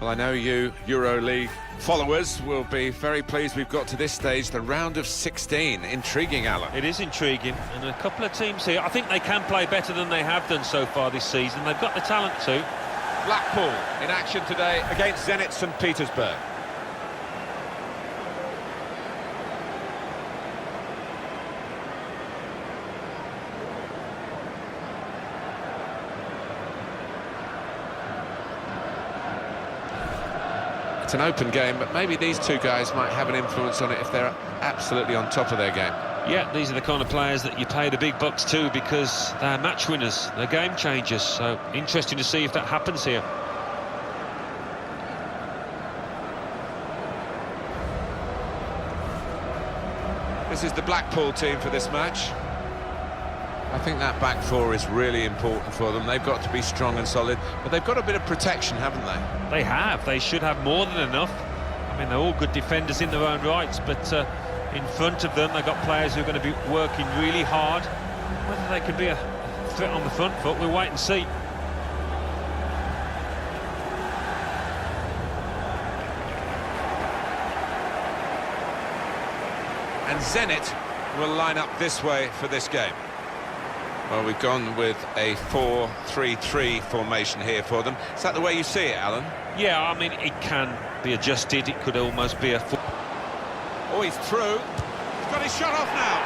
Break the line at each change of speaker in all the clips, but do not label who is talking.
Well, I know you EuroLeague followers will be very pleased we've got to this stage, the round of 16. Intriguing, Alan.
It is intriguing, and a couple of teams here, I think they can play better than they have done so far this season. They've got the talent to.
Blackpool in action today against Zenit St. Petersburg. It's an open game, but maybe these two guys might have an influence on it if they're absolutely on top of their game.
Yeah, these are the kind of players that you pay the big bucks to because they're match winners, they're game changers, so interesting to see if that happens here.
This is the Blackpool team for this match. I think that back four is really important for them. They've got to be strong and solid, but they've got a bit of protection, haven't they?
They have. They should have more than enough. I mean, they're all good defenders in their own rights, but in front of them, they've got players who are going to be working really hard. Whether they could be a threat on the front foot, we'll wait and see.
And Zenit will line up this way for this game. Well, we've gone with a 4-3-3 formation here for them. Is that the way you see it, Alan?
Yeah, I mean, it can be adjusted. It could almost be a...
Oh, he's through. He's got his shot off now.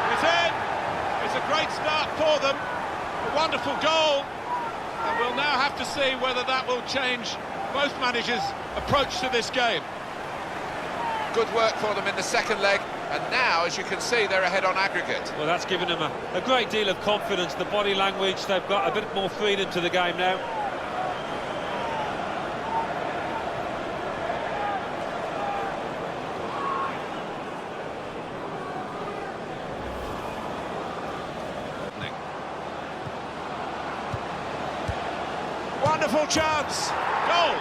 It's in. It's a great start for them. A wonderful goal. And we'll now have to see whether that will change both managers' approach to this game. Good work for them in the second leg. And now, as you can see, they're ahead on aggregate.
Well, that's given them a great deal of confidence. The body language, they've got a bit more freedom to the game now.
Wonderful chance. Goal.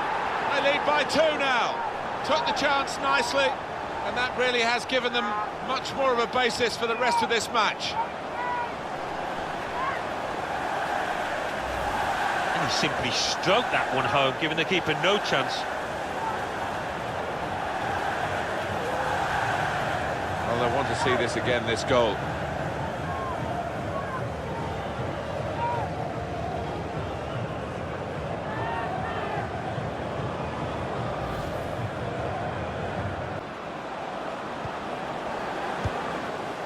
They lead by 2 now. Took the chance nicely. And that really has given them much more of a basis for the rest of this match.
And he simply stroked that one home, giving the keeper no chance.
Well, they want to see this again, this goal.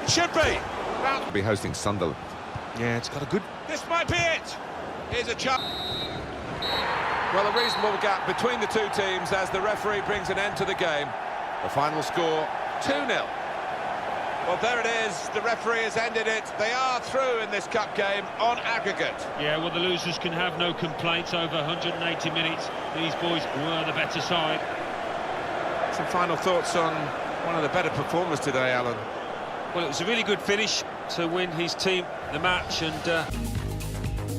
Should be. Be hosting Sunderland.
Yeah, it's got a good...
This might be it. Here's a chance. Well, a reasonable gap between the two teams as the referee brings an end to the game. The final score, 2-0. Well, there it is. The referee has ended it. They are through in this cup game on aggregate.
Yeah, well, the losers can have no complaints over 180 minutes. These boys were the better side.
Some final thoughts on one of the better performers today, Alan.
Well, it was a really good finish to win his team the match, and...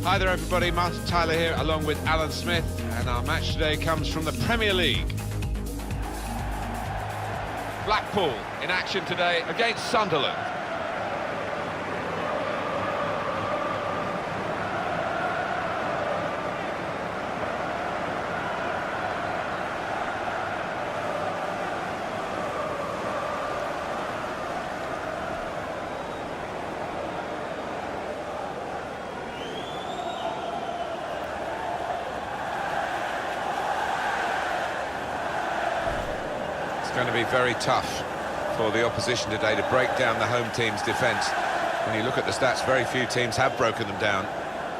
Hi there, everybody. Martin Tyler here, along with Alan Smith, and our match today comes from the Premier League. Blackpool in action today against Sunderland. It's going to be very tough for the opposition today to break down the home team's defence. When you look at the stats, very few teams have broken them down.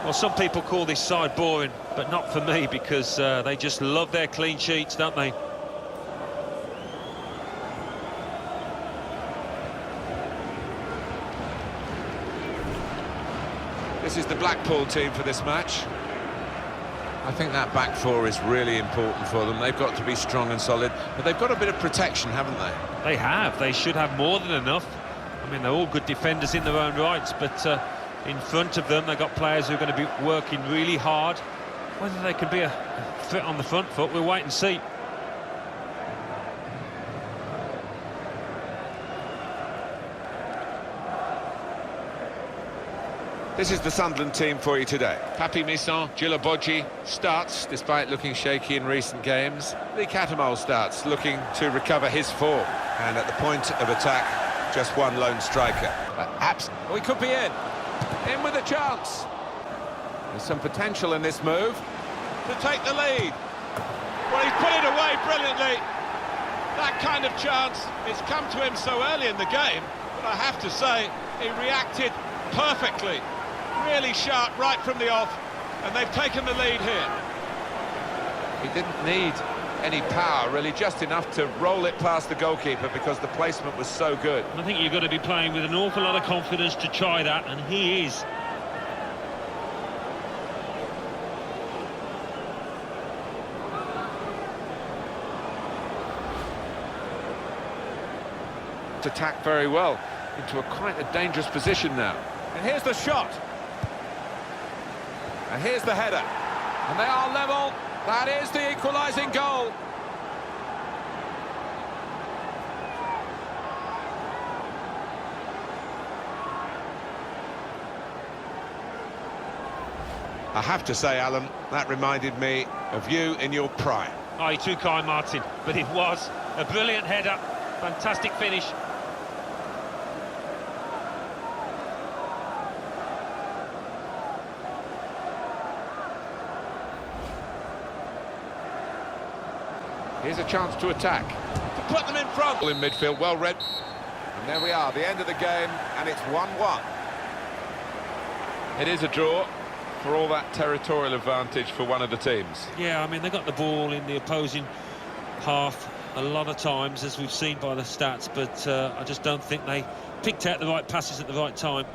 Well, some people call this side boring, but not for me, because they just love their clean sheets, don't they?
This is the Blackpool team for this match. I think that back four is really important for them. They've got to be strong and solid, but they've got a bit of protection, haven't they?
They have. They should have more than enough. I mean, they're all good defenders in their own rights, but in front of them, they've got players who are going to be working really hard. Whether they can be a threat on the front foot, we'll wait and see.
This is the Sunderland team for you today.
Papi Misson, Gilaboggi starts, despite looking shaky in recent games. Lee Catamol starts, looking to recover his form.
And at the point of attack, just one lone striker.
He could be in. In with a chance. There's some potential in this move to take the lead. Well, he's put it away brilliantly. That kind of chance, it's come to him so early in the game, but I have to say, he reacted perfectly. Really sharp right from the off, and they've taken the lead here. He didn't need any power, really, just enough to roll it past the goalkeeper because the placement was so good.
I think you've got to be playing with an awful lot of confidence to try that, and he is.
Attack very well into quite a dangerous position now. And here's the shot. And here's the header. And they are level. That is the equalising goal.
I have to say, Alan, that reminded me of you in your prime.
Oh, you're too kind, Martin, but it was a brilliant header. Fantastic finish.
Here's a chance to attack. To put them in front. In midfield, well read. And there we are, the end of the game, and it's 1-1. It is a draw for all that territorial advantage for one of the teams.
Yeah, I mean, they got the ball in the opposing half a lot of times, as we've seen by the stats, but I just don't think they picked out the right passes at the right time.